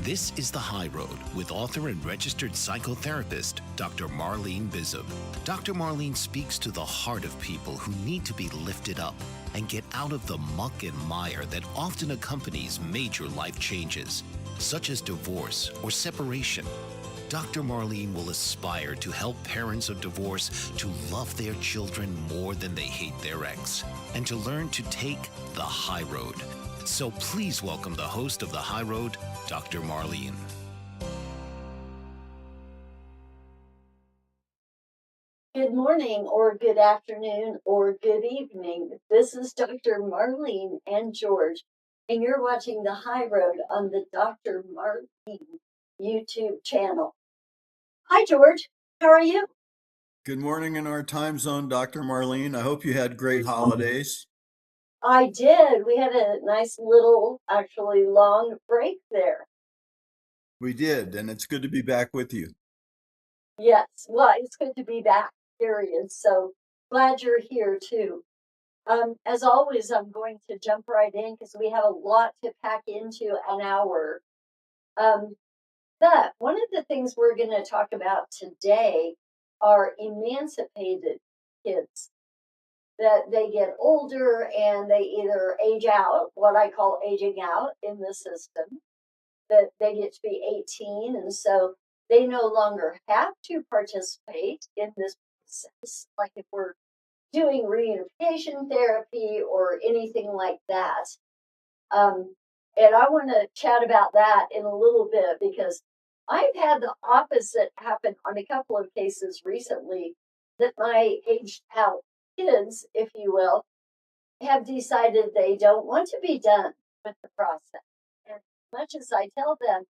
This is The High Road with author and registered psychotherapist, Dr. Marlene Bizub. Dr. Marlene speaks to the heart of people who need to be lifted up and get out of the muck and mire that often accompanies major life changes, such as divorce or separation. Dr. Marlene will aspire to help parents of divorce to love their children more than they hate their ex, and to learn to take the high road. So please welcome the host of The High Road, Dr. Marlene. Good morning, or good afternoon, or good evening. This is Dr. Marlene and George, and you're watching The High Road on the Dr. Marlene YouTube channel. Hi, George. How are you? Good morning in our time zone, Dr. Marlene. I hope you had great holidays. I did. We had a nice little, actually long break there. We did, and it's good to be back with you. Yes, well, it's good to be back, period. So glad you're here too. As always, I'm going to jump right in because we have a lot to pack into an hour. But one of the things we're going to talk about today are emancipated kids. That they get older and they either age out, what I call aging out in the system, that they get to be 18, and so they no longer have to participate in this process, like if we're doing reunification therapy or anything like that. And I want to chat about that in a little bit because I've had the opposite happen on a couple of cases recently, that my aged out kids, if you will, have decided they don't want to be done with the process. And much as I tell them,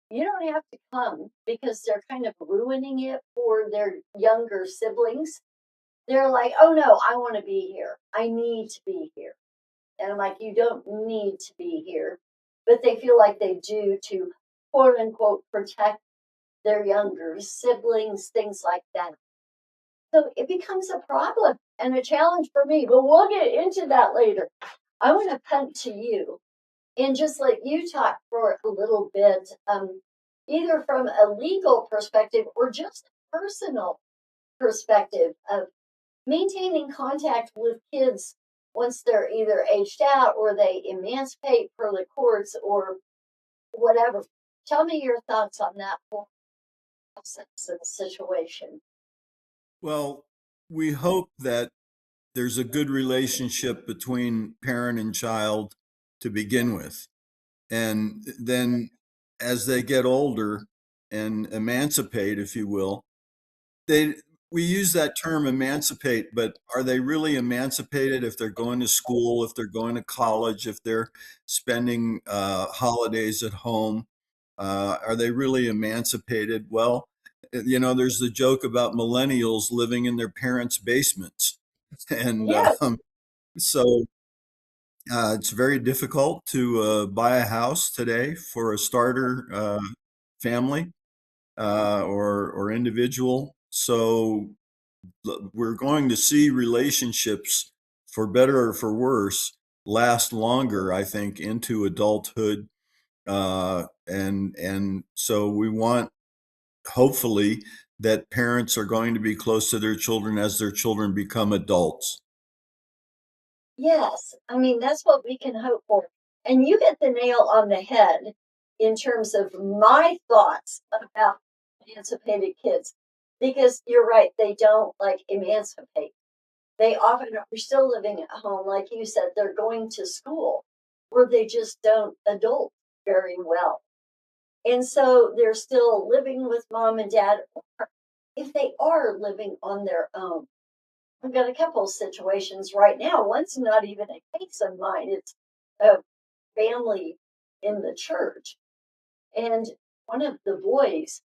you don't have to come because they're kind of ruining it for their younger siblings. They're like, oh no, I want to be here. I need to be here. And I'm like, you don't need to be here. But they feel like they do to quote unquote protect their younger siblings, things like that. So it becomes a problem and a challenge for me, but we'll get into that later. I want to punt to you and just let you talk for a little bit, either from a legal perspective or just a personal perspective of maintaining contact with kids once they're either aged out or they emancipate for the courts or whatever. Tell me your thoughts on that whole process and situation. Well, we hope that there's a good relationship between parent and child to begin with. And then as they get older and emancipate, if you will, we use that term emancipate, but are they really emancipated if they're going to school, if they're going to college, if they're spending holidays at home? Are they really emancipated? Well, there's the joke about millennials living in their parents' basements. And Yes. so it's very difficult to buy a house today for a starter family or individual. So we're going to see relationships, for better or for worse, last longer, I think, into adulthood. And so we want, hopefully, that parents are going to be close to their children as their children become adults. Yes, I mean, that's what we can hope for. And you hit the nail on the head in terms of my thoughts about emancipated kids, because you're right, they don't like emancipate. They often are still living at home, like you said, they're going to school, or they just don't adult very well. And so they're still living with mom and dad, or if they are living on their own. I've got a couple of situations right now. One's not even a case of mine. It's a family in the church. And one of the boys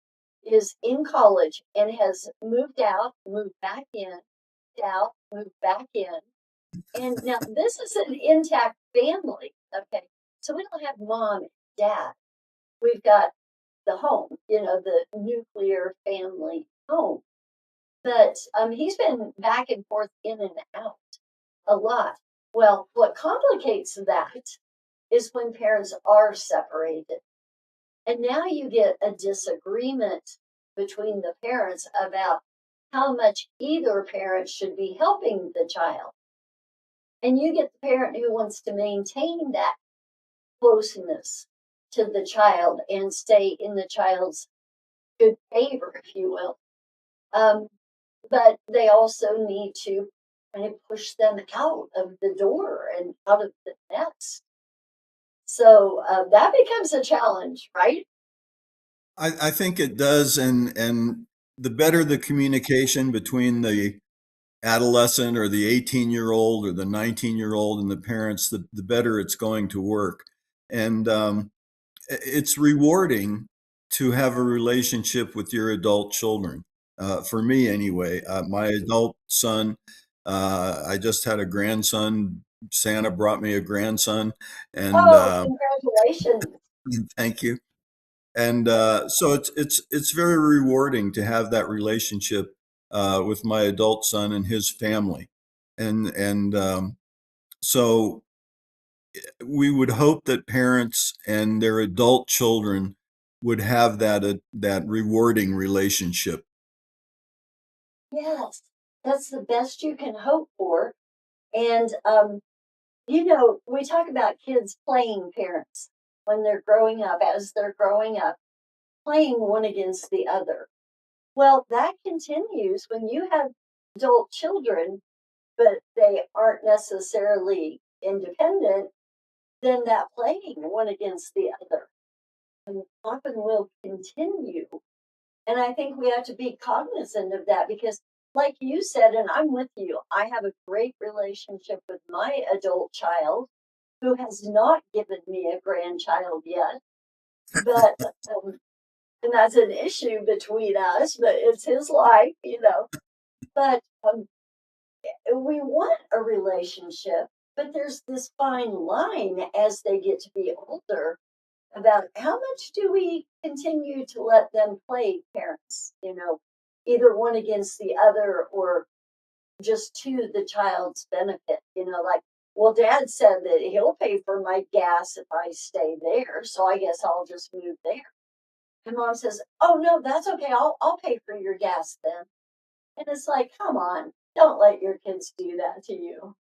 is in college and has moved out, moved back in, out, moved back in. And now this is an intact family. Okay. So we don't have mom and dad. We've got the home, the nuclear family home. But he's been back and forth in and out a lot. Well, what complicates that is when parents are separated. And now you get a disagreement between the parents about how much either parent should be helping the child. And you get the parent who wants to maintain that closeness to the child and stay in the child's good favor, if you will. Um, but they also need to kind of push them out of the door and out of the nest. So that becomes a challenge, right? I think it does, and the better the communication between the adolescent or the 18-year-old or the 19-year-old and the parents, the better it's going to work. And it's rewarding to have a relationship with your adult children. For me, anyway, my adult son, I just had a grandson. Santa brought me a grandson, and Oh, congratulations. thank you. And so it's very rewarding to have that relationship with my adult son and his family, and so we would hope that parents and their adult children would have that rewarding relationship. Yes, that's the best you can hope for. And, we talk about kids playing parents when they're growing up, as they're growing up, playing one against the other. Well, that continues when you have adult children, but they aren't necessarily independent, then that playing one against the other often will continue. And I think we have to be cognizant of that because, like you said, and I'm with you, I have a great relationship with my adult child who has not given me a grandchild yet. But, and that's an issue between us, but it's his life. But we want a relationship, but there's this fine line as they get to be older about how much do we continue to let them play parents, either one against the other or just to the child's benefit, like, well, dad said that he'll pay for my gas if I stay there, so I guess I'll just move there. And mom says, oh no, that's okay. I'll pay for your gas then. And it's like, come on, don't let your kids do that to you.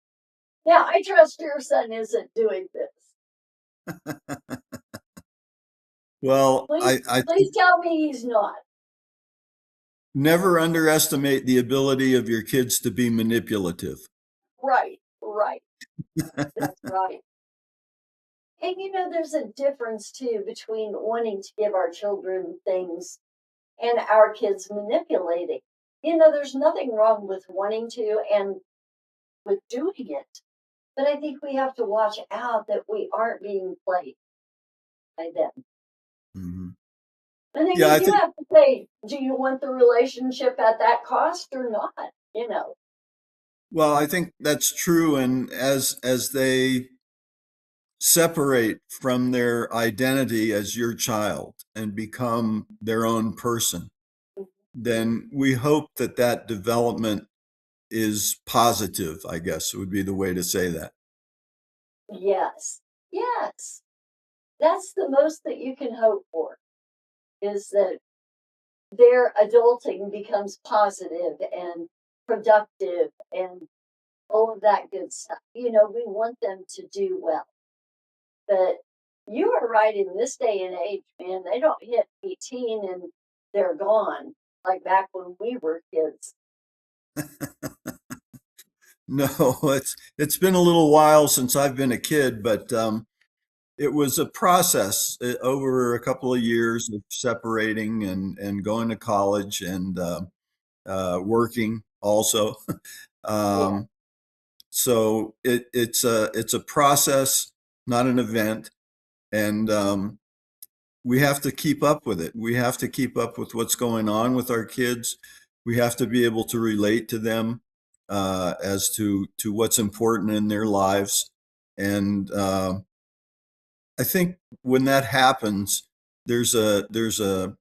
Yeah, I trust your son isn't doing this. Well, Please, I please tell me he's not. never underestimate the ability of your kids to be manipulative. Right, right. That's right. And there's a difference too between wanting to give our children things and our kids manipulating. There's nothing wrong with wanting to and with doing it. But I think we have to watch out that we aren't being played by them. Mhm. And then Yeah, you I do think. have to say, do you want the relationship at that cost or not? Well, I think that's true, and as they separate from their identity as your child and become their own person, then we hope that that development is positive, I guess would be the way to say that. Yes, yes. That's the most that you can hope for is that their adulting becomes positive and productive and all of that good stuff. We want them to do well. But you are right in this day and age, man, they don't hit 18 and they're gone like back when we were kids. No, it's been a little while since I've been a kid, but it was a process over a couple of years of separating and going to college and working also. Yeah. um, so it's a process, not an event, and we have to keep up with it. We have to keep up with what's going on with our kids. We have to be able to relate to them as to what's important in their lives, and I think when that happens, there's a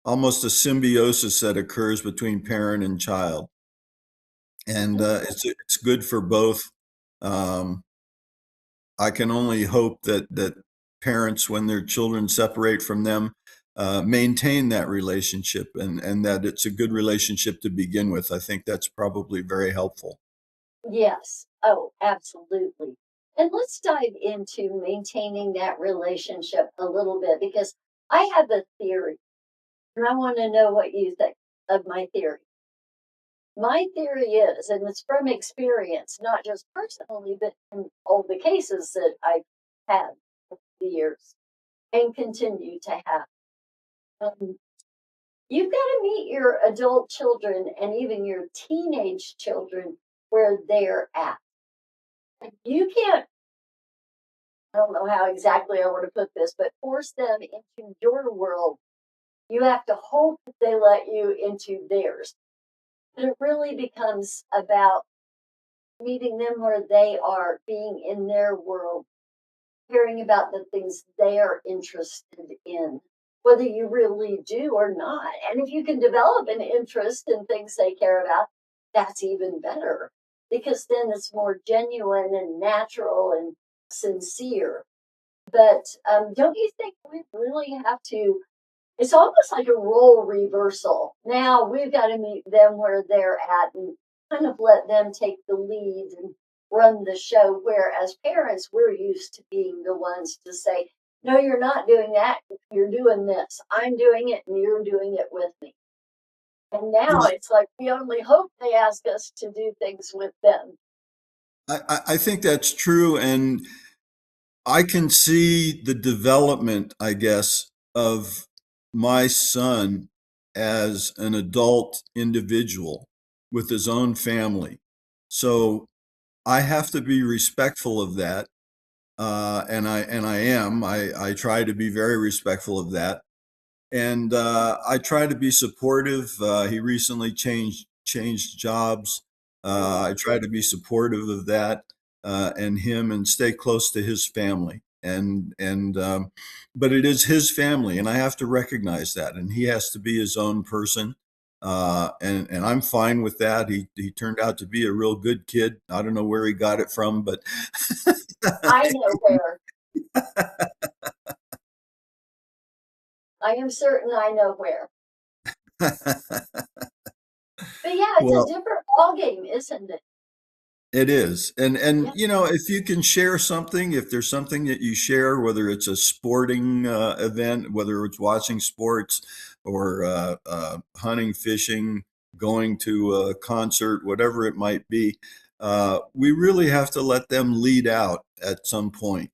almost a symbiosis that occurs between parent and child, and it's good for both. Um, I can only hope that parents, when their children separate from them, maintain that relationship, and that it's a good relationship to begin with. I think that's probably very helpful. Yes. Oh, absolutely. And let's dive into maintaining that relationship a little bit because I have a theory and I want to know what you think of my theory. My theory is, and it's from experience, not just personally, but in all the cases that I've had over the years and continue to have. Um, you've got to meet your adult children and even your teenage children where they're at. You can't, I don't know how exactly I want to put this, but force them into your world. You have to hope that they let you into theirs. But it really becomes about meeting them where they are, being in their world, caring about the things they are interested in, whether you really do or not. And if you can develop an interest in things they care about, that's even better because then it's more genuine and natural and sincere. But don't you think we really have to? It's almost like a role reversal. Now we've got to meet them where they're at and kind of let them take the lead and run the show. Where as parents, we're used to being the ones to say, no, you're not doing that. You're doing this. I'm doing it and you're doing it with me. And now it's like we only hope they ask us to do things with them. I think that's true. And I can see the development, I guess, of my son as an adult individual with his own family. So I have to be respectful of that. And I am. I try to be very respectful of that. And I try to be supportive. He recently changed jobs. I try to be supportive of that and him, and stay close to his family. And but it is his family, and I have to recognize that. And he has to be his own person. And I'm fine with that. He turned out to be a real good kid. I don't know where he got it from, but I know where. I am certain I know where. But yeah, it's a well, different ball game, isn't it? it is. And Yeah. you know, if you can share something, if there's something that you share, whether it's a sporting event, whether it's watching sports or hunting, fishing, going to a concert, whatever it might be, we really have to let them lead out at some point.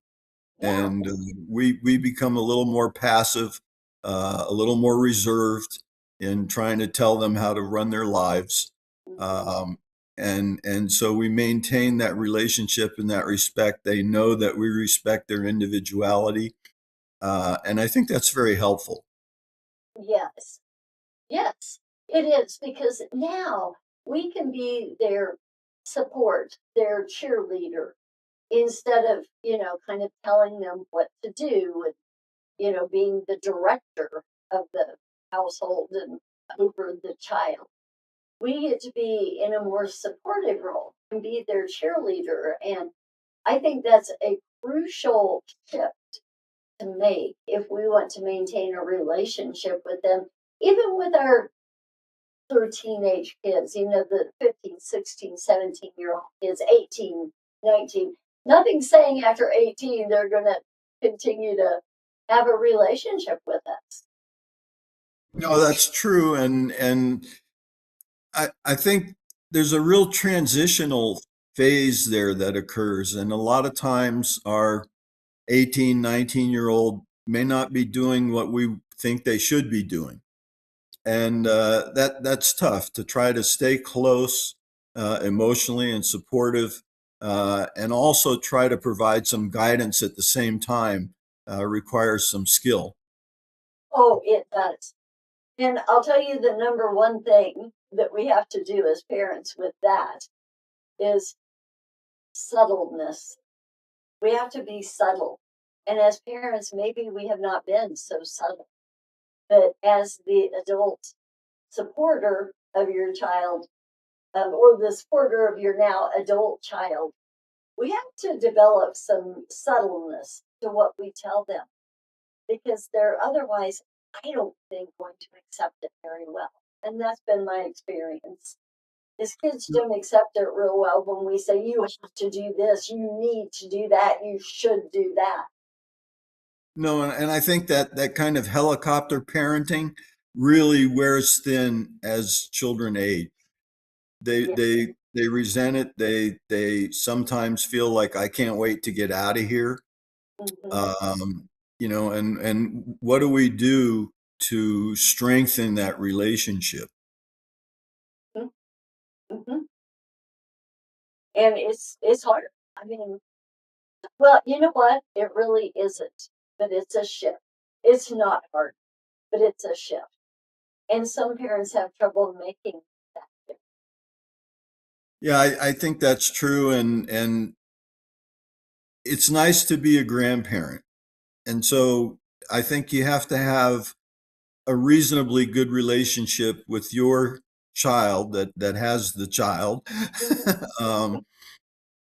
Yeah. And we become a little more passive, a little more reserved in trying to tell them how to run their lives. Mhm. Um, and so we maintain that relationship and that respect. They know that we respect their individuality, and I think that's very helpful. Yes. Yes, it is because now we can be their support, their cheerleader, instead of, kind of telling them what to do and, being the director of the household and over the child. We get to be in a more supportive role and be their cheerleader. And I think that's a crucial shift to make if we want to maintain a relationship with them, even with our teenage kids, the 15, 16, 17-year-old kids, 18, 19. Nothing saying after 18 they're going to continue to have a relationship with us. No, that's true, and I think there's a real transitional phase there that occurs, and a lot of times our 18, 19-year-old may not be doing what we think they should be doing. And that's tough to try to stay close emotionally and supportive, and also try to provide some guidance at the same time, requires some skill. Oh, it does. And I'll tell you the number one thing that we have to do as parents with that is subtleness. We have to be subtle. And as parents, maybe we have not been so subtle. But as the adult supporter of your child, or the supporter of your now adult child, we have to develop some subtleness to what we tell them because they're otherwise, I don't think, going to accept it very well. And that's been my experience. Is kids don't accept it real well when we say, you have to do this, you need to do that, you should do that. No, and I think that that kind of helicopter parenting really wears thin as children age. They Yeah. they they resent it. They sometimes feel like I can't wait to get out of here. Hmm. And what do we do to strengthen that relationship? Hmm. And it's hard. I mean, well, you know what? It really isn't, but it's a shift. It's not hard, but it's a shift. And some parents have trouble making that shift. Yeah, I think that's true, and it's nice to be a grandparent. And so I think you have to have a reasonably good relationship with your child that has the child Mhm. um,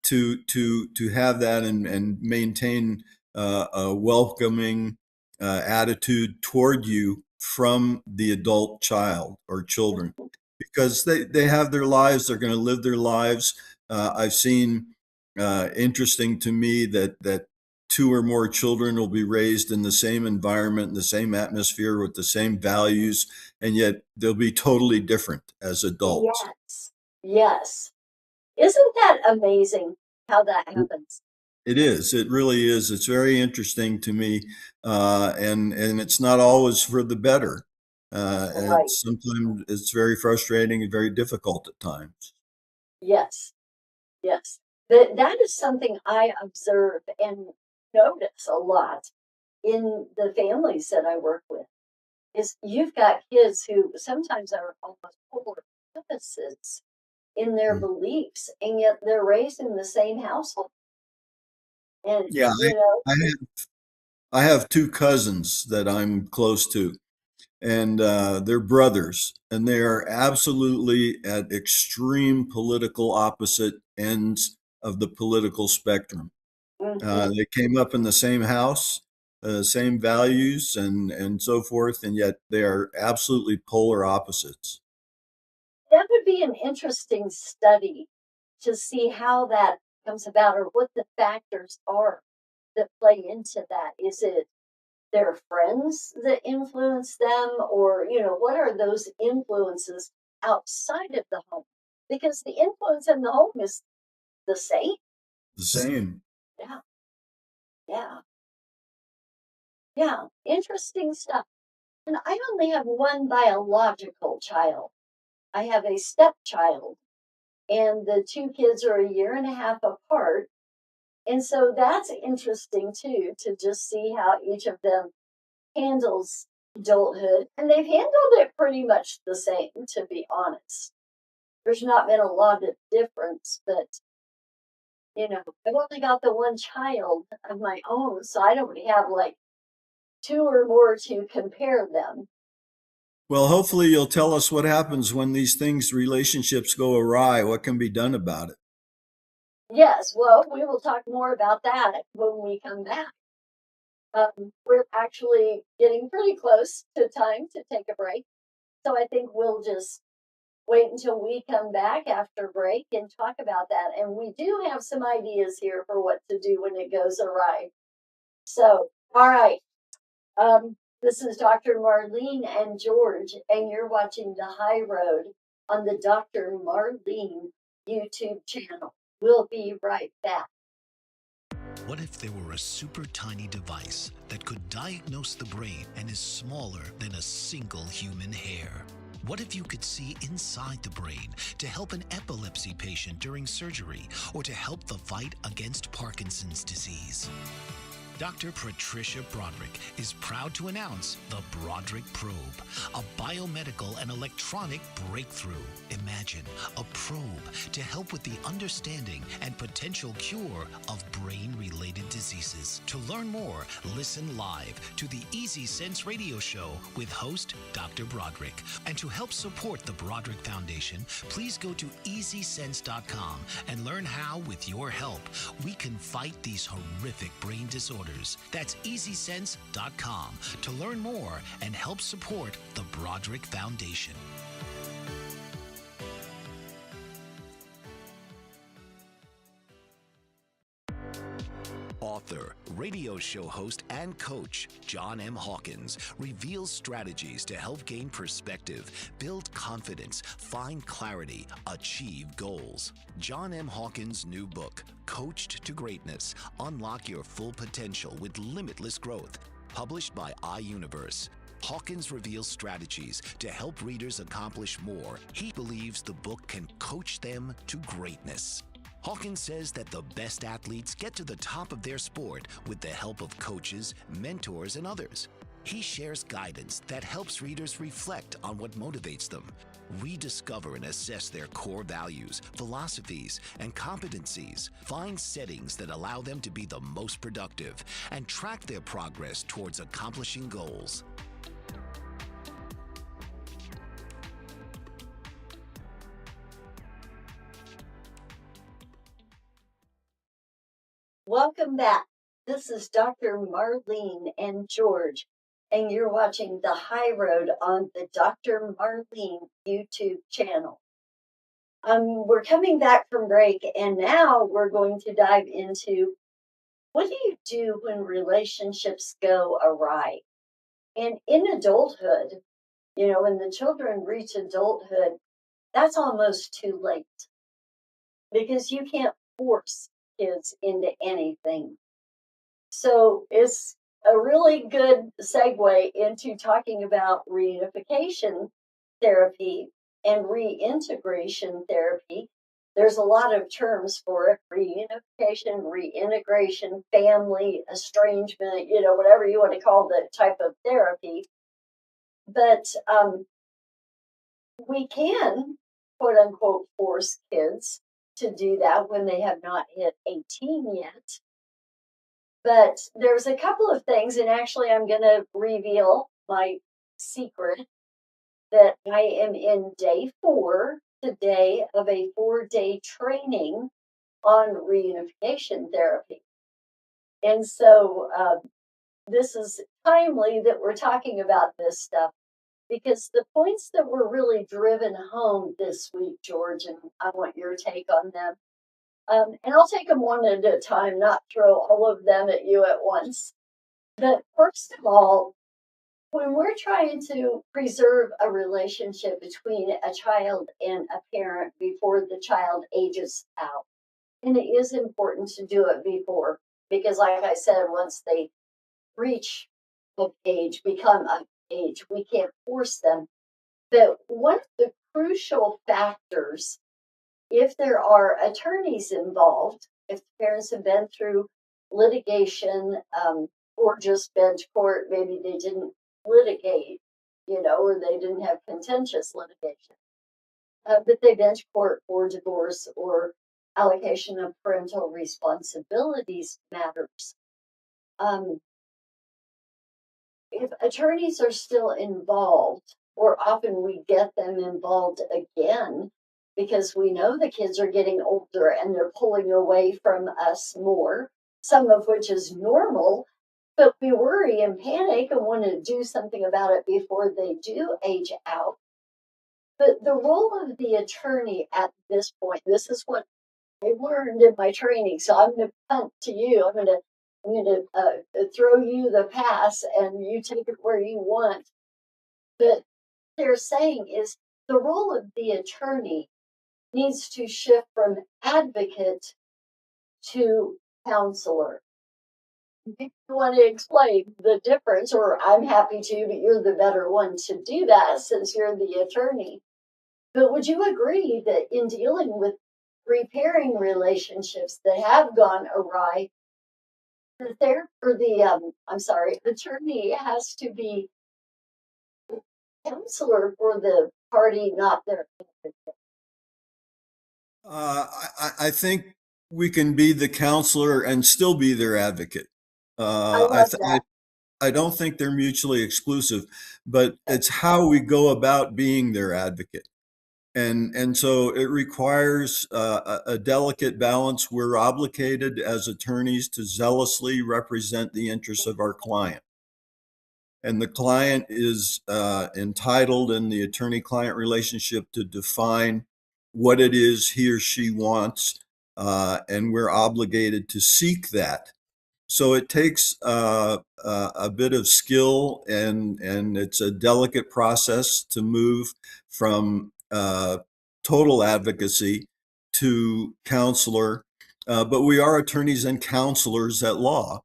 to have that and maintain a welcoming attitude toward you from the adult child or children because they have their lives, they're going to live their lives. I've seen interesting to me that two or more children will be raised in the same environment, in the same atmosphere, with the same values, and yet they'll be totally different as adults. Yes. Yes. Isn't that amazing how that happens? It is. It really is. It's very interesting to me, and it's not always for the better. Right. Sometimes it's very frustrating and very difficult at times. Yes. Yes. That is something I observe and notice a lot in the families that I work with. Is you've got kids who sometimes are almost polar opposites in their Mm. beliefs, and yet they're raised in the same household. And Yeah, you know, I have two cousins that I'm close to, and they're brothers, and they are absolutely at extreme political opposite ends of the political spectrum. mhm, They came up in the same house, same values, and so forth, and yet they are absolutely polar opposites. that would be an interesting study to see how that comes about or what the factors are that play into that. Is it their friends that influence them, or what are those influences outside of the home? Because the influence in the home is the same. The same. Yeah, yeah, yeah. Interesting stuff. And I only have one biological child. I have a stepchild, and the two kids are a year and a half apart. And so that's interesting too, to just see how each of them handles adulthood. And they've handled it pretty much the same, to be honest. There's not been a lot of difference, but I've only got the one child of my own, so I don't have like two or more to compare them. Well, hopefully you'll tell us what happens when these things, relationships go awry. What can be done about it? Yes, well, we will talk more about that when we come back. We're actually getting pretty close to time to take a break. So I think we'll just wait until we come back after break and talk about that. And we do have some ideas here for what to do when it goes awry. So, all right. This is Dr. Marlene and George, and you're watching The High Road on the Dr. Marlene YouTube channel. We'll be right back. What if there were a super tiny device that could diagnose the brain and is smaller than a single human hair? What if you could see inside the brain to help an epilepsy patient during surgery or to help the fight against Parkinson's disease? Dr. Patricia Broderick is proud to announce the Broderick Probe, a biomedical and electronic breakthrough. Imagine a probe to help with the understanding and potential cure of brain-related diseases. To learn more, listen live to the Easy Sense radio show with host Dr. Broderick. And to help support the Broderick Foundation, please go to easysense.com and learn how, with your help, we can fight these horrific brain disorders supporters. That's easysense.com to learn more and help support the Broderick Foundation. Author, radio show host, and coach John M. Hawkins reveals strategies to help gain perspective, build confidence, find clarity, achieve goals. John M. Hawkins' new book, Coached to Greatness: Unlock Your Full Potential with Limitless Growth, published by iUniverse. Hawkins reveals strategies to help readers accomplish more. He believes the book can coach them to greatness. Hawkins says that the best athletes get to the top of their sport with the help of coaches, mentors, and others. He shares guidance that helps readers reflect on what motivates them, rediscover and assess their core values, philosophies, and competencies, find settings that allow them to be the most productive, and track their progress towards accomplishing goals. Welcome back. This is Dr. Marlene and George, and you're watching The High Road on the Dr. Marlene YouTube channel. We're coming back from break, and now we're going to dive into what do you do when relationships go awry? And in adulthood, when the children reach adulthood, that's almost too late because you can't force kids into anything. So it's a really good segue into talking about reunification therapy and reintegration therapy. There's a lot of terms for it: reunification, reintegration, family, estrangement, whatever you want to call the type of therapy. But we can, quote unquote, force kids to do that when they have not hit 18 yet. But there's a couple of things, and actually I'm going to reveal my secret that I am in day 4 today of a 4-day training on reunification therapy. And so this is timely that we're talking about this stuff, because the points that were really driven home this week, George, and I want your take on them. And I'll take them one at a time, not throw all of them at you at once. But first of all, when we're trying to preserve a relationship between a child and a parent before the child ages out, and it is important to do it before, because like I said, once they reach of age, become of age, we can't force them. But one of the crucial factors, if there are attorneys involved, if the parents have been through litigation or just bench court, maybe they didn't litigate, or they didn't have contentious litigation, but they bench court or divorce or allocation of parental responsibilities matters. If attorneys are still involved, or often we get them involved again, because we know the kids are getting older and they're pulling away from us more, some of which is normal, but we worry and panic and want to do something about it before they do age out. But the role of the attorney at this point, this is what I learned in my training. So I'm going to punt to you. I'm going to throw you the pass and you take it where you want. But they're saying is the role of the attorney needs to shift from advocate to counselor. If you want to explain the difference, or I'm happy to, but you're the better one to do that since you're the attorney. But would you agree that in dealing with repairing relationships that have gone awry, the attorney has to be counselor for the party, not their advocate? I think we can be the counselor and still be their advocate. I love that. I don't think they're mutually exclusive, but it's how we go about being their advocate. And so it requires a delicate balance. We're obligated as attorneys to zealously represent the interests of our client. And the client is entitled in the attorney-client relationship to define what it is he or she wants, and we're obligated to seek that. So it takes a bit of skill, and it's a delicate process to move from total advocacy to counselor. But we are attorneys and counselors at law.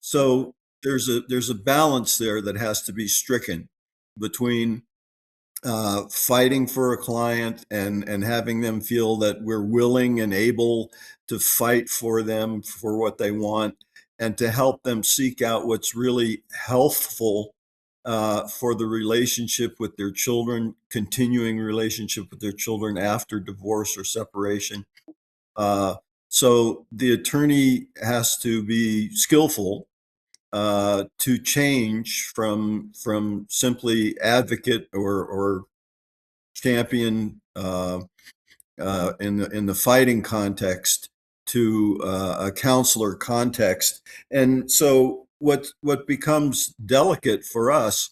So there's a balance there that has to be stricken between fighting for a client and having them feel that we're willing and able to fight for them for what they want, and to help them seek out what's really healthful for the relationship with their children, continuing relationship with their children after divorce or separation. Uh, so the attorney has to be skillful to change from simply advocate or champion in the fighting context to a counselor context. And so what becomes delicate for us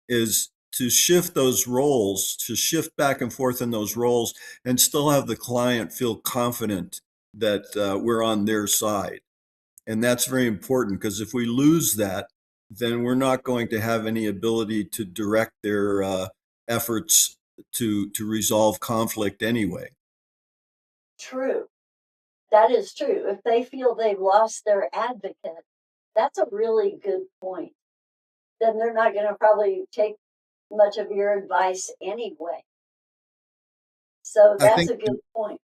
is to shift those roles, to shift back and forth in those roles, and still have the client feel confident that we're on their side. And that's very important, because if we lose that, then we're not going to have any ability to direct their efforts to resolve conflict anyway. True. That is true. If they feel they've lost their advocate, that's a really good point. Then they're not going to probably take much of your advice anyway. So I that's think a good point.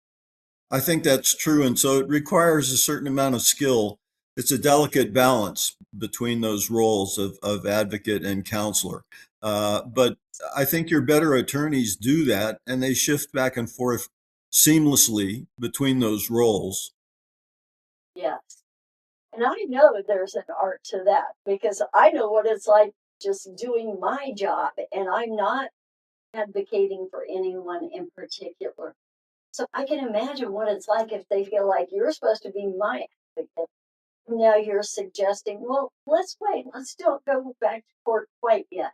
I think that's true, and so it requires a certain amount of skill. It's a delicate balance between those roles of advocate and counselor. But I think your better attorneys do that, and they shift back and forth seamlessly between those roles. Yes. And I know there's an art to that, because I know what it's like just doing my job, and I'm not advocating for anyone in particular. So I can imagine what it's like if they feel like you're supposed to be my advocate. Now you're suggesting, well, let's wait. Let's don't go back to court quite yet.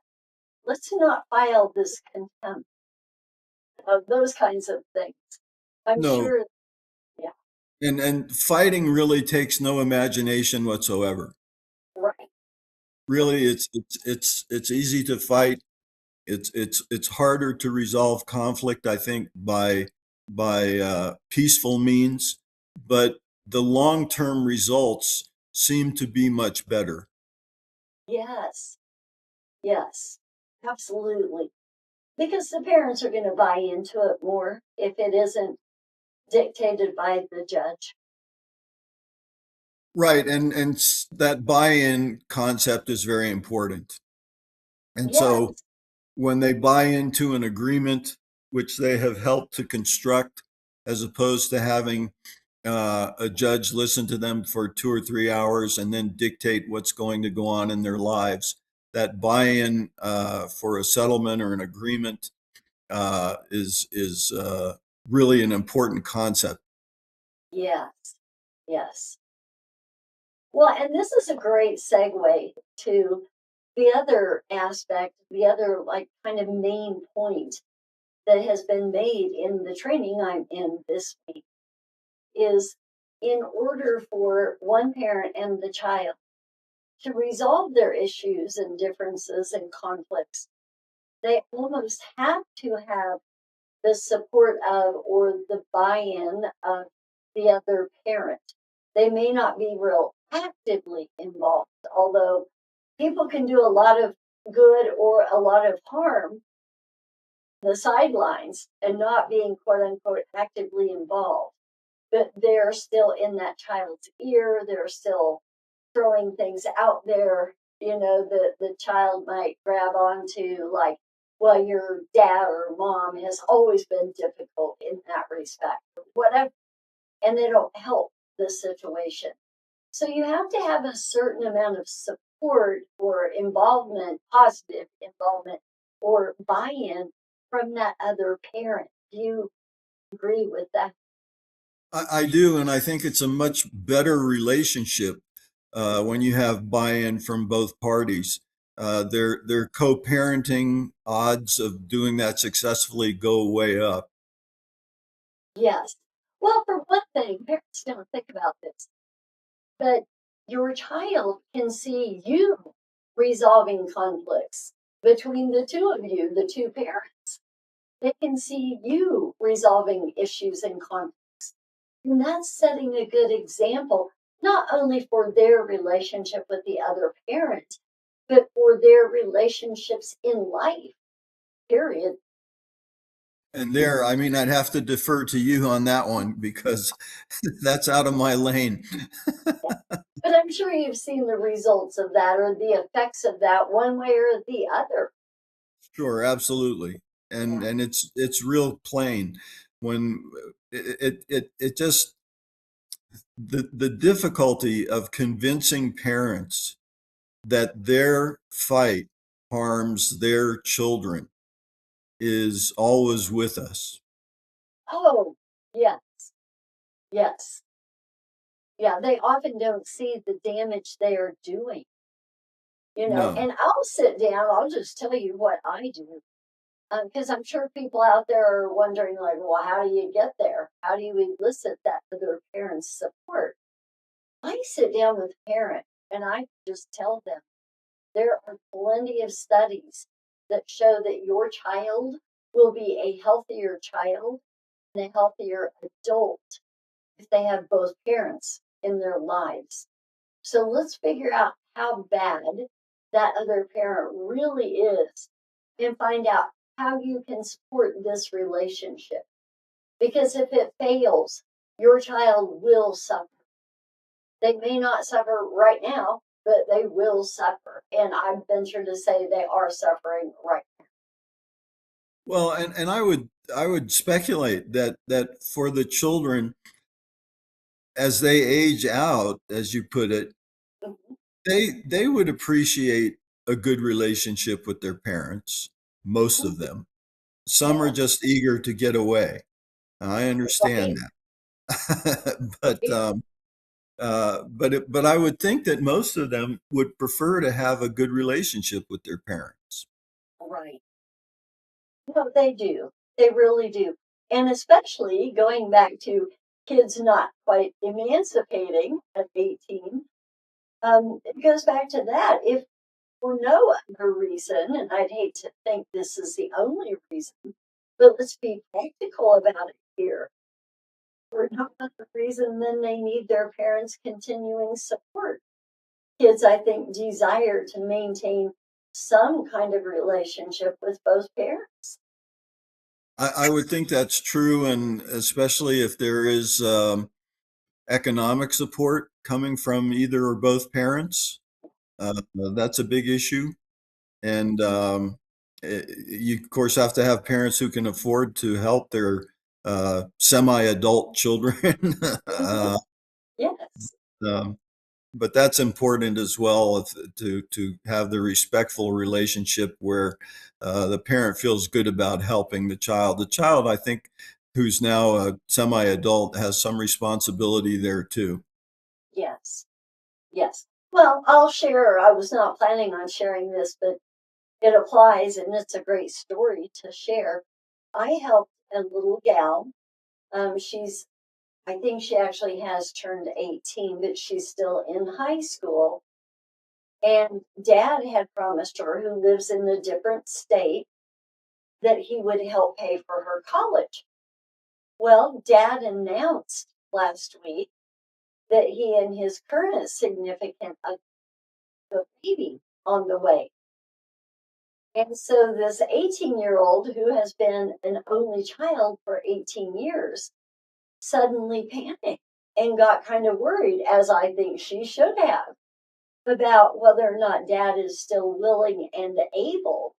Let's not file this contempt of those kinds of things. I'm No, sure, yeah, and fighting really takes no imagination whatsoever. right. Really, it's easy to fight. It's harder to resolve conflict, I think, by peaceful means, but the long-term results seem to be much better. Yes, yes, absolutely. Because the parents are going to buy into it more if it isn't dictated by the judge. Right, and that buy-in concept is very important. And so Yes, when they buy into an agreement which they have helped to construct, as opposed to having a judge listen to them for 2 or 3 hours and then dictate what's going to go on in their lives, that buy-in for a settlement or an agreement is really an important concept. yes, yes. Well, and this is a great segue to the other aspect, the other like kind of main point that has been made in the training I'm in this week is, in order for one parent and the child to resolve their issues and differences and conflicts, they almost have to have the support of or the buy-in of the other parent. They may not be real actively involved, although people can do a lot of good or a lot of harm on the sidelines and not being quote unquote actively involved. But they're still in that child's ear, they're still throwing things out there, the child might grab onto, like, well, your dad or mom has always been difficult in that respect, or whatever, and they don't help the situation. So you have to have a certain amount of support or involvement, positive involvement or buy-in from that other parent. Do you agree with that? I do, and I think it's a much better relationship when you have buy-in from both parties. Their co-parenting odds of doing that successfully go way up. Yes. Well, for one thing, parents don't think about this, but your child can see you resolving conflicts between the two of you, the two parents. They can see you resolving issues and conflicts. And that's setting a good example, not only for their relationship with the other parent, but for their relationships in life, period. And there, I mean, I'd have to defer to you on that one because that's out of my lane. But I'm sure you've seen the results of that or the effects of that one way or the other. Sure, absolutely. Yeah. And it's real plain when it just the difficulty of convincing parents that their fight harms their children is always with us. Oh, yes, yes. Yeah, they often don't see the damage they are doing, No. and I'll sit down, I'll just tell you what I do. Because I'm sure people out there are wondering, like, well, how do you get there? How do you elicit that for their parents' support? I sit down with a parent and I just tell them there are plenty of studies that show that your child will be a healthier child and a healthier adult if they have both parents in their lives. So let's figure out how bad that other parent really is and find out how you can support this relationship. Because if it fails, your child will suffer. They may not suffer right now, but they will suffer. And I venture to say they are suffering right Well, and I would speculate that for the children as they age out, as you put it, now. they would appreciate a good relationship with their parents, most Mhm. of them. Some are Yeah, just eager to get away. I understand right. that. But Yeah, but I would think that most of them would prefer to have a good relationship with their parents. right. No, they do. They really do. And especially going back to kids not quite emancipating at 18, it goes back to that. If for no other reason, and I'd hate to think this is the only reason, but let's be practical about it here. For no other reason than they need their parents' continuing support. Kids, I think, desire to maintain some kind of relationship with both parents. I would think that's true, and especially if there is economic support coming from either or both parents, that's a big issue. And you, of course, have to have parents who can afford to help their semi-adult children. Mhm. uh, Yes, um, but that's important as well to have the respectful relationship where the parent feels good about helping the child. The child, I think, who's now a semi-adult, has some responsibility there too. yes, yes. Well, I'll share. I was not planning on sharing this, but it applies and it's a great story to share. I helped a little gal. She's, I think she actually has turned 18, but she's still in high school. And dad had promised her, who lives in a different state, that he would help pay for her college. Well, dad announced last week that he and his current significant other have a baby on the way. And so this 18-year-old who has been an only child for 18 years suddenly panicked and got kind of worried, as I think she should have, about whether or not dad is still willing and able.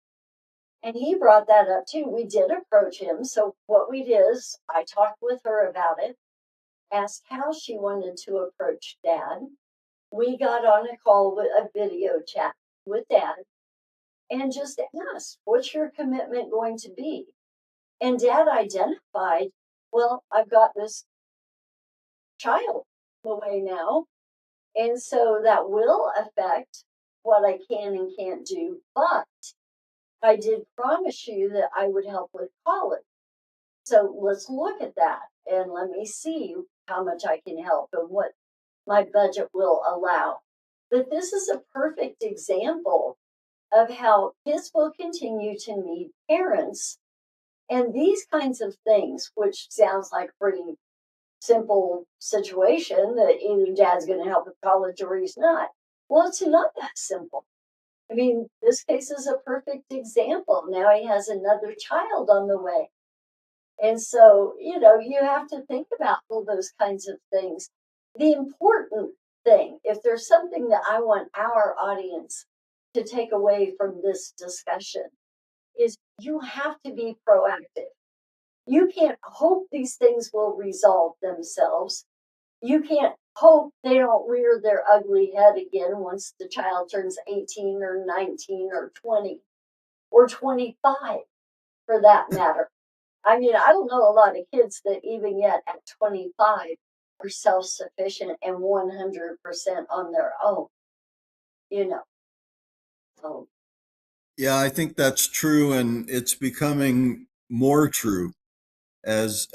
And he brought that up too. We did approach him. So what we did is I talked with her about it, asked how she wanted to approach dad. We got on a call with a video chat with dad and just asked, what's your commitment going to be? And dad identified, well, I've got this child away now. And so that will affect what I can and can't do. But I did promise you that I would help with college. So let's look at that and let me see how much I can help and what my budget will allow. But this is a perfect example of how kids will continue to need parents. And these kinds of things, which sounds like a pretty simple situation that either dad's going to help with college or he's not. Well, it's not that simple. I mean, this case is a perfect example. Now he has another child on the way. And so, you have to think about all those kinds of things. The important thing, if there's something that I want our audience to take away from this discussion, is you have to be proactive. You can't hope these things will resolve themselves. You can't hope they don't rear their ugly head again once the child turns 18 or 19 or 20 or 25 for that matter. I mean, I don't know a lot of kids that even yet at 25 are self sufficient and 100% on their own, you know. So, Yeah, I think that's true, and it's becoming more true as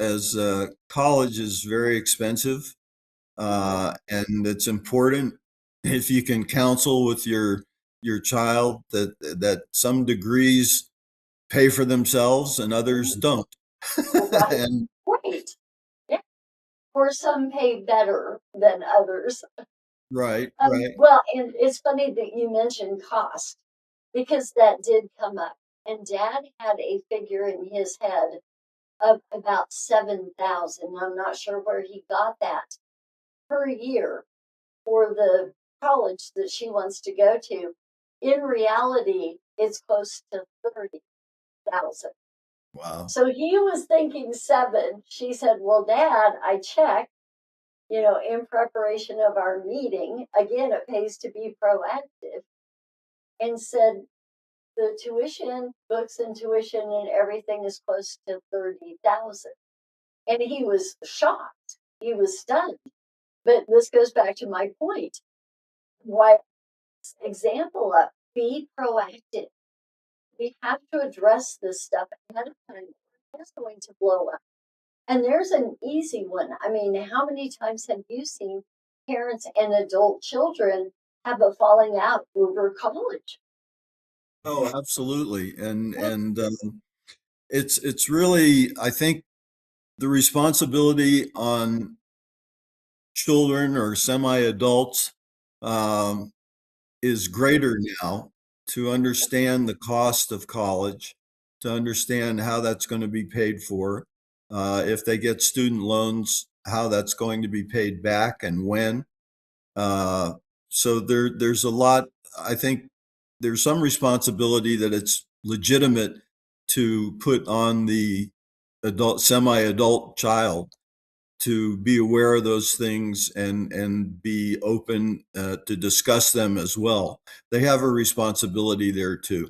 college is very expensive, and it's important if you can counsel with your child that some degrees pay for themselves and others don't. right, And right. Yeah. Or some pay better than others. right, right. Well, and it's funny that you mentioned cost because that did come up. And dad had a figure in his head of about 7,000. I'm not sure where he got that per year for the college that she wants to go to. In reality, it's close to 30,000. Wow. So he was thinking seven. She said, well, dad, I checked, in preparation of our meeting. Again, it pays to be proactive. And said the tuition, books and tuition and everything is close to 30,000. And he was shocked. He was stunned. But this goes back to my point. Why example of be proactive. We have to address this stuff ahead of time. It's going to blow up. And there's an easy one. I mean, how many times have you seen parents and adult children have a falling out over college? Oh, absolutely. And it's really, I think, the responsibility on children or semi-adults um, is greater now to understand the cost of college, to understand how that's going to be paid for, if they get student loans, how that's going to be paid back and when. Uh, so there's a lot. I think there's some responsibility that it's legitimate to put on the adult, semi-adult child to be aware of those things and be open to discuss them as well. They have a responsibility there too.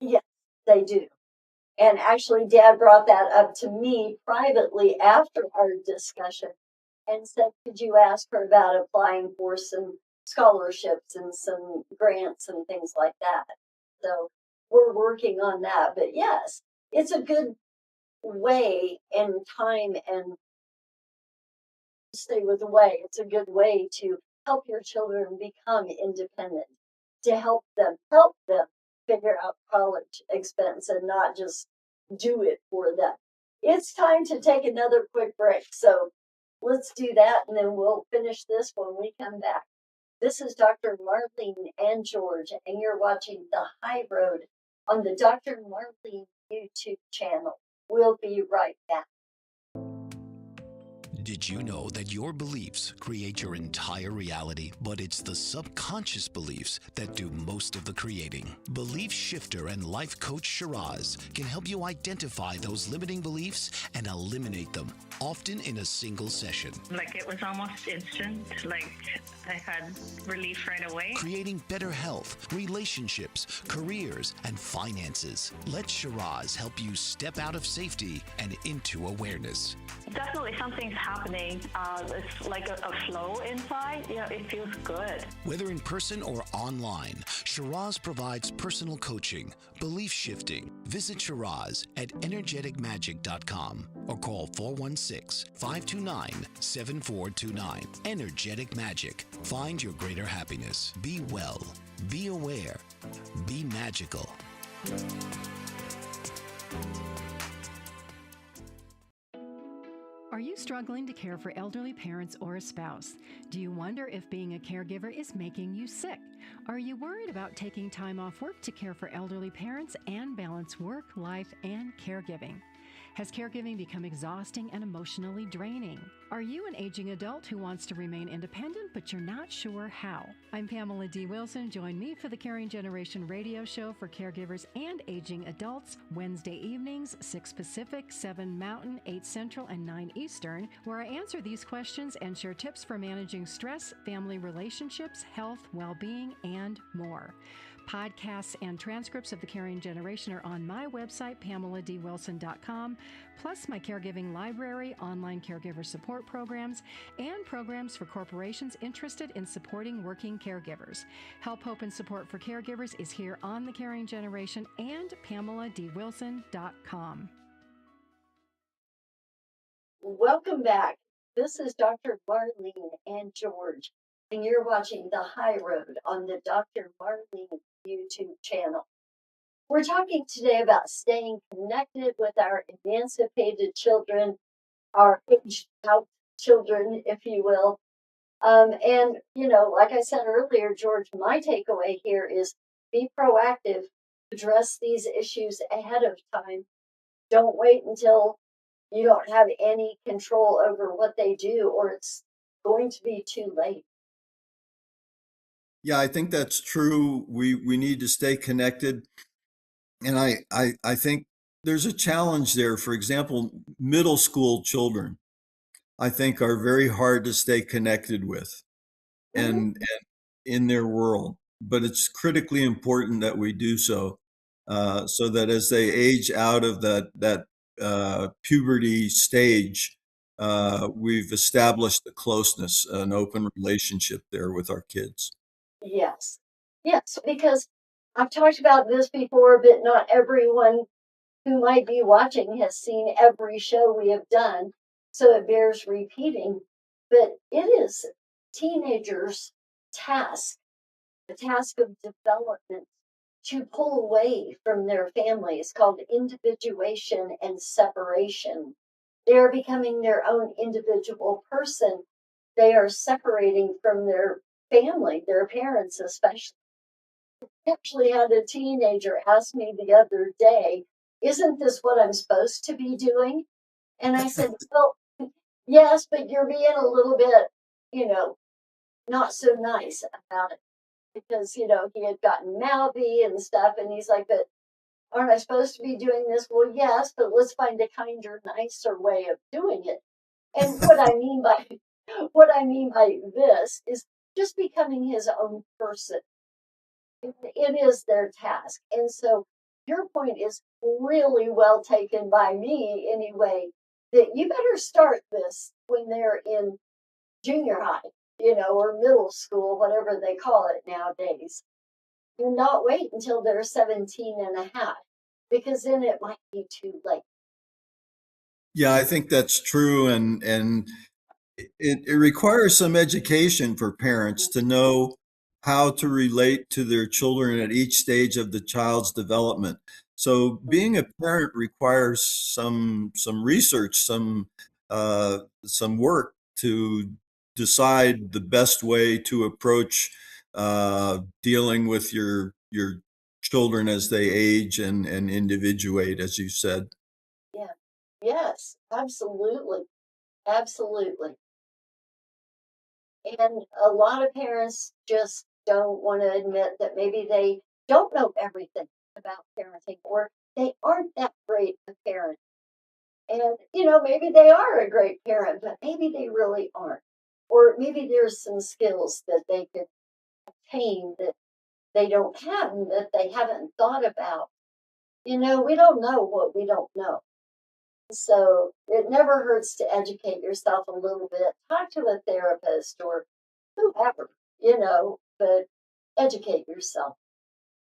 Yes, they do. And actually, dad brought that up to me privately after our discussion and said, could you ask her about applying for some scholarships and some grants and things like that? So we're working on that. But yes, it's a good way and time and stay with the way. It's a good way to help your children become independent, to help them figure out college expense and not just do it for them. It's time to take another quick break. So let's do that and then we'll finish this when we come back. This is Dr. Marlene and George, and you're watching The High Road on the Dr. Marlene YouTube channel. We'll be right back. Did you know that your beliefs create your entire reality, but it's the subconscious beliefs that do most of the creating? Belief shifter and life coach Shiraz can help you identify those limiting beliefs and eliminate them, often in a single session. Like it was almost instant, like I had relief right away. Creating better health, relationships, careers, and finances. Let Shiraz help you step out of safety and into awareness. Definitely something's happening. It's like a flow inside. It feels good. Whether in person or online, Shiraz provides personal coaching, belief shifting. Visit Shiraz at energeticmagic.com or call 416-529-7429. Energetic Magic. Find your greater happiness. Be well. Be aware. Be magical. Are you struggling to care for elderly parents or a spouse? Do you wonder if being a caregiver is making you sick? Are you worried about taking time off work to care for elderly parents and balance work, life, and caregiving? Has caregiving become exhausting and emotionally draining? Are you an aging adult who wants to remain independent, but you're not sure how? I'm Pamela D. Wilson. Join me for the Caring Generation radio show for caregivers and aging adults, Wednesday evenings, 6 Pacific, 7 Mountain, 8 Central, and 9 Eastern, where I answer these questions and share tips for managing stress, family relationships, health, well-being, and more. Podcasts and transcripts of the Caring Generation are on my website, PamelaDWilson.com, plus my caregiving library, online caregiver support programs, and programs for corporations interested in supporting working caregivers. Help, hope, and support for caregivers is here on the Caring Generation and PamelaDWilson.com. Welcome back. This is Dr. Marlene and George, and you're watching The High Road on the Dr. Marlene YouTube channel. We're talking today about staying connected with our emancipated children, our aged out children, if you will. And, like I said earlier, George, my takeaway here is be proactive, address these issues ahead of time. Don't wait until you don't have any control over what they do, or it's going to be too late. Yeah, I think that's true. We need to stay connected. And I think there's a challenge there. For example, middle school children, I think, are very hard to stay connected with and in their world. But it's critically important that we do so, so that as they age out of that puberty stage, we've established a closeness, an open relationship there with our kids. Yes. Yes, because I've talked about this before, but not everyone who might be watching has seen every show we have done, so it bears repeating. But it is teenagers' task, the task of development, to pull away from their families, called individuation and separation. They are becoming their own individual person. They are separating from their family, their parents especially. I actually had a teenager ask me the other day, isn't this what I'm supposed to be doing? And I said, well, yes, but you're being a little bit, not so nice about it. Because, he had gotten mouthy and stuff. And he's like, but aren't I supposed to be doing this? Well, yes, but let's find a kinder, nicer way of doing it. And what I mean by this is just becoming his own person. It is their task. And so your point is really well taken by me anyway, that you better start this when they're in junior high, or middle school, whatever they call it nowadays. Do not wait until they're 17 and a half, because then it might be too late. Yeah, I think that's true. And it requires some education for parents to know how to relate to their children at each stage of the child's development. So being a parent requires some research, some work to decide the best way to approach dealing with your children as they age and individuate, as you said. Yeah. Yes, absolutely. Absolutely. And a lot of parents just don't want to admit that maybe they don't know everything about parenting, or they aren't that great a parent. And, maybe they are a great parent, but maybe they really aren't. Or maybe there's some skills that they could obtain that they don't have and that they haven't thought about. We don't know what we don't know. So it never hurts to educate yourself a little bit. Talk to a therapist or whoever, but educate yourself.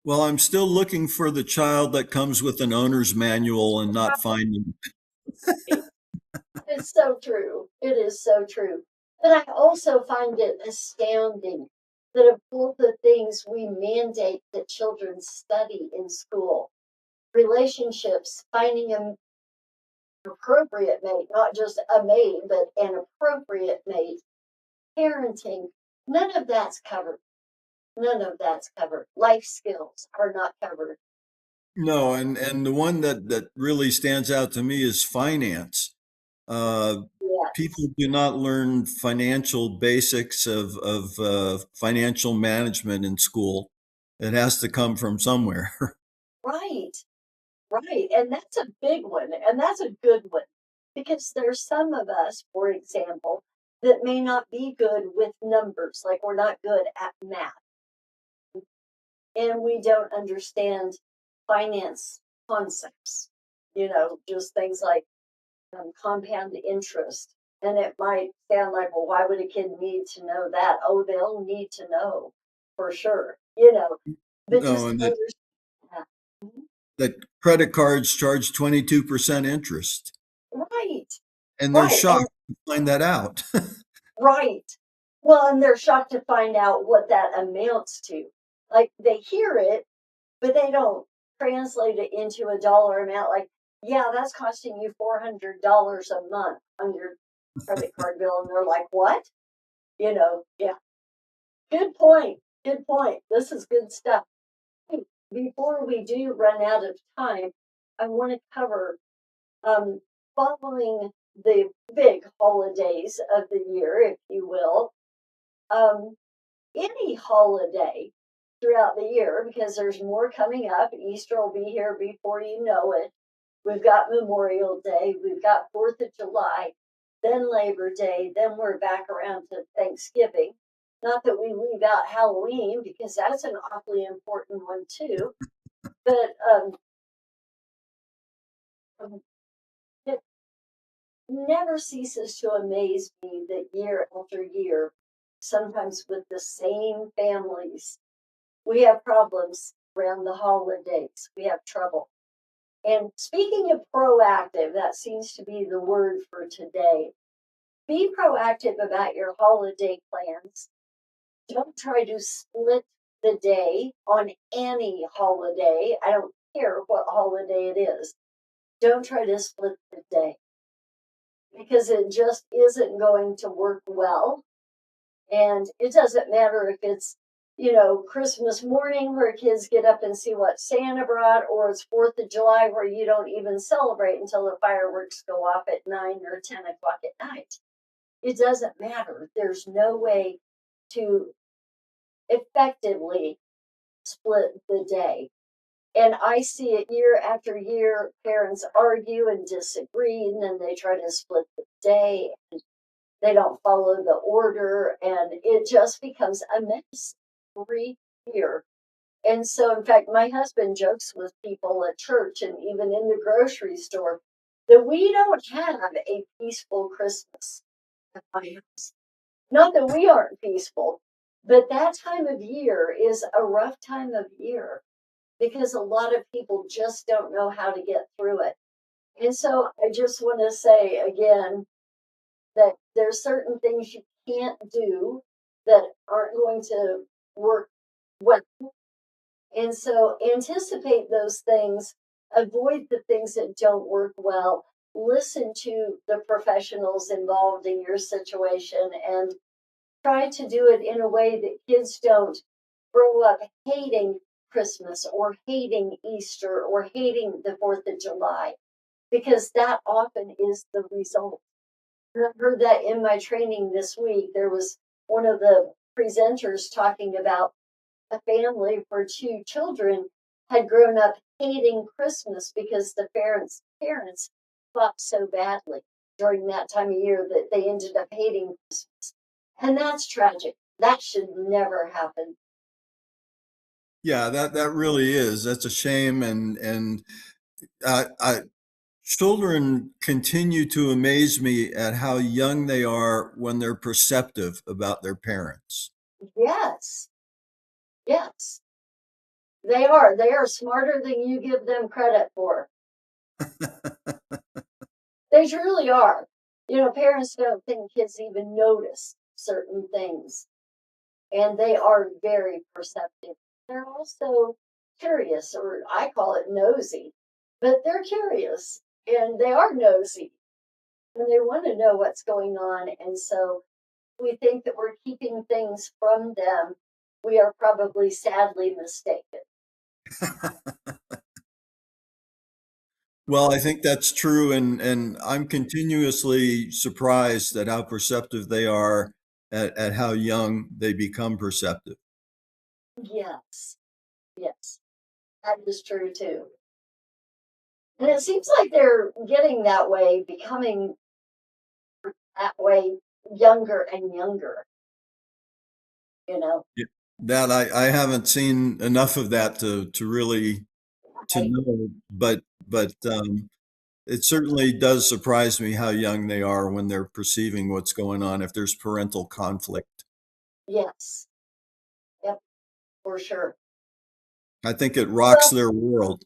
Well, I'm still looking for the child that comes with an owner's manual and not finding. It's so true. It is so true. But I also find it astounding that of all the things we mandate that children study in school, relationships, finding an appropriate mate, not just a mate, but an appropriate mate, parenting, none of that's covered. None of that's covered. Life skills are not covered. No, and the one that really stands out to me is finance. Uh, Yes. People do not learn financial basics of financial management in school. It has to come from somewhere. Right. Right. And that's a big one. And that's a good one. Because there's some of us, for example, that may not be good with numbers, like we're not good at math, and we don't understand finance concepts, just things like compound interest. And it might sound like, well, why would a kid need to know that? Oh, they'll need to know for sure, but No, just and understand that. Mhm. that credit cards charge 22% interest. Right, And they're right, and shocked to find that out. right. Well, and they're shocked to find out what that amounts to. Like they hear it, but they don't translate it into a dollar amount. Like, yeah, that's costing you $400 a month on your credit card bill. And they're like, what? Yeah. Good point. Good point. This is good stuff. Hey, before we do run out of time, I want to cover um, following the big holidays of the year, if you will. Um, any holiday throughout the year, because there's more coming up. Easter will be here before you know it. We've got Memorial Day, we've got 4th of July, then Labor Day, then we're back around to Thanksgiving. Not that we leave out Halloween, because that's an awfully important one too. But um, it never ceases to amaze me that year after year, sometimes with the same families, we have problems around the holidays. We have trouble. And speaking of proactive, that seems to be the word for today. Be proactive about your holiday plans. Don't try to split the day on any holiday. I don't care what holiday it is. Don't try to split the day because it just isn't going to work well. And it doesn't matter if it's, Christmas morning where kids get up and see what Santa brought, or it's 4th of July where you don't even celebrate until the fireworks go off at 9 or 10 o'clock at night. It doesn't matter. There's no way to effectively split the day. And I see it year after year. Parents argue and disagree, and then they try to split the day. They don't follow the order, and it just becomes a mess every year. And so, in fact, my husband jokes with people at church and even in the grocery store that we don't have a peaceful Christmas at my house. Not that we aren't peaceful, but that time of year is a rough time of year because a lot of people just don't know how to get through it. And so I just want to say again, that there's certain things you can't do that aren't going to work well. And so anticipate those things, avoid the things that don't work well, listen to the professionals involved in your situation, and try to do it in a way that kids don't grow up hating Christmas or hating Easter or hating the 4th of July, because that often is the result. I heard that in my training this week. There was one of the presenters talking about a family where two children had grown up hating Christmas because the parents fought so badly during that time of year that they ended up hating Christmas. And that's tragic. That should never happen. Yeah, that really is. That's a shame. And I children continue to amaze me at how young they are when they're perceptive about their parents. Yes, yes, they are. They are smarter than you give them credit for. They truly are. You know, parents don't think kids even notice certain things, and they are very perceptive. They're also curious, or I call it nosy, but they're curious and they are nosy and they want to know what's going on. And so we think that we're keeping things from them. We are probably sadly mistaken. Well, I think that's true, and I'm continuously surprised at how perceptive they are, at how young they become perceptive. Yes, yes, that is true too. And it seems like they're getting that way, becoming that way younger and younger, you know. Yeah. That I haven't seen enough of that to really to I, know, but it certainly does surprise me how young they are when they're perceiving what's going on, if there's parental conflict. yes, yep, for sure. I think it rocks Well, their world.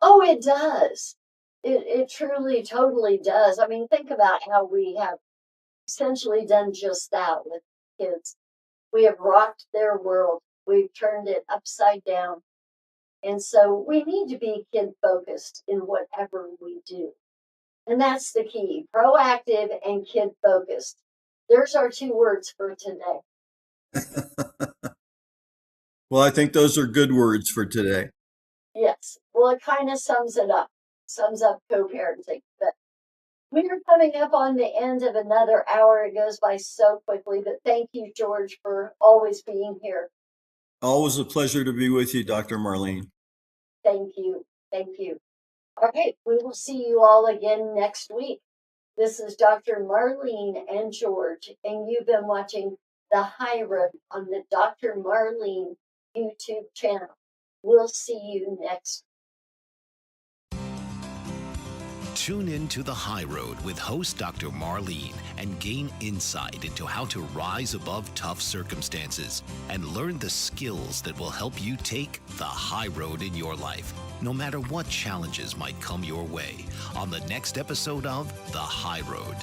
oh, it does. It truly, totally does. I mean, think about how we have essentially done just that with kids. We have rocked their world. We've turned it upside down. And so we need to be kid focused in whatever we do. And that's the key, proactive and kid focused. There's our two words for today. Well, I think those are good words for today. Yes. Well, it kind of sums up co parenting. But we are coming up on the end of another hour. It goes by so quickly. But thank you, George, for always being here. Always a pleasure to be with you, Dr. Marlene. Thank you. Thank you. All right. We will see you all again next week. This is Dr. Marlene and George, and you've been watching The High Road on the Dr. Marlene YouTube channel. We'll see you next. Tune in to The High Road with host Dr. Marlene and gain insight into how to rise above tough circumstances and learn the skills that will help you take the high road in your life, no matter what challenges might come your way, on the next episode of The High Road.